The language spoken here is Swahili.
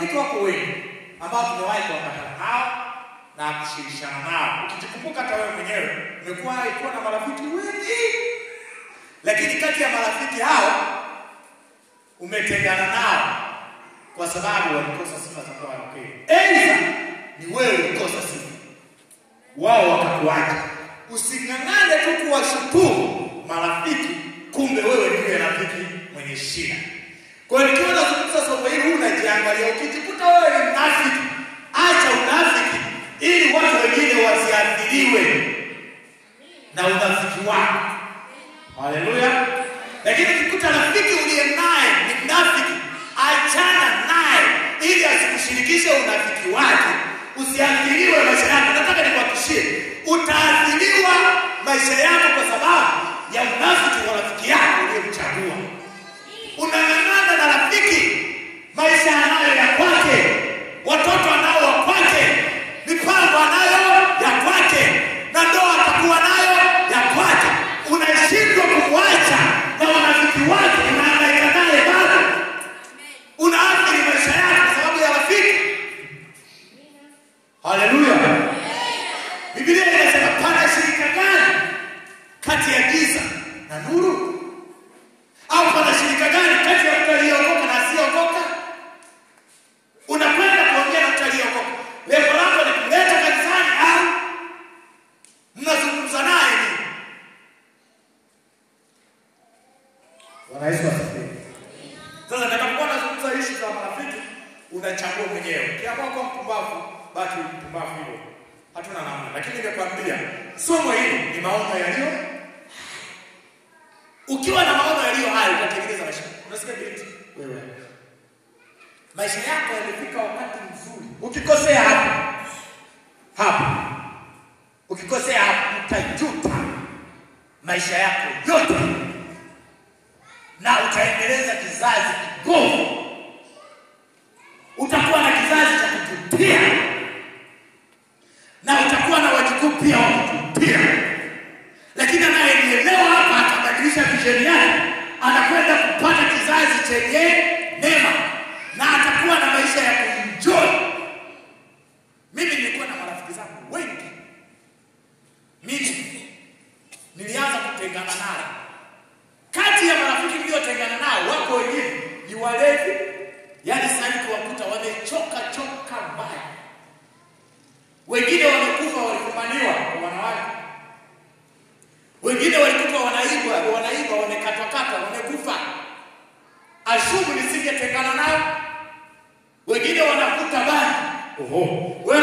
marafiki wako wengi ambao tumewahi kuambatana nao na kushirikishana nao. Ukijikumbuka hata wewe mwenyewe umekuwa na marafiki wengi, lakini kati ya marafiki hao umetengana nao kwa sababu walikosa sifa za kwa wake. Aidha ni wewe ulikosa sifa, wao wakakuacha. Using'ang'ane tu kuwashukuru marafiki, kumbe wewe ndiye rafiki mwenye shida. Kwa hiyo nikiwa nazungumza somo hili unajiangalia, ukijikuta wewe ni mnafiki, acha unafiki ili watu wengine wasiathiriwe na unafiki wako. Haleluya. Lakini ukikuta rafiki uliye naye ni mnafiki, achana naye ili asikushirikishe unafiki wake, usiathiriwe maisha yako. Nataka nikuhakikishie utaathiriwa maisha yako kwa sababu ya unafiki wa rafiki yako uliyemchagua. Unang'ang'ana na rafiki maisha anayo ya kwake, watoto anao wa kwake, mipango anayo ya kwake, na ndoa atakuwa nayo ya kwake. Unashindwa kumwacha na unafiki wake, unahangaika naye bado. Unaathiri maisha yako kwa sababu ya rafiki. Haleluya. Biblia inasema pana shirika gani kati ya giza na nuru? Au pana shirika gani kati ya mtu aliyeokoka na asiyeokoka? Unakwenda kuongea na mtu aliyeokoka, lengo lako ni kuleta kanisani au mnazungumza naye ni? Bwana Yesu asifiwe. Sasa nitakapokuwa nazungumza issue za marafiki, unachagua mwenyewe. Kiamua kwa mpumbavu, baki mpumbavu hivyo. Hatuna namna. Lakini nimekwambia somo hili ni maono yaliyo. Ukiwa na maono yaliyo hayo utatengeneza maisha. Unasikia binti? Wewe. Maisha yako yamefika wakati mzuri. Ukikosea hapo. Ukikosea hapo utajuta maisha yako yote. Na utaendeleza kizazi kibovu. Utakuwa na kizazi cha kujutia. Na utakuwa na wajukuu pia wa kujutia. Lakini anayeelewa hapa atabadilisha vision yake, anakwenda kupata kizazi chenye neema na atakuwa na maisha ya kuenjoy. Mimi nilikuwa na marafiki zangu wengi. Mimi nilianza kutengana nao. Kati ya marafiki niliotengana nao wako wengine ni walevi, yaani sasa kuwakuta wamechoka mbaya. Wengine wamekufa walifumaniwa kwa wanawake. Wengine walikuwa wanaiba wamekatwa wamekufa. Ashumu nisingetengana nao. Wengine wanakuta bani. Wewe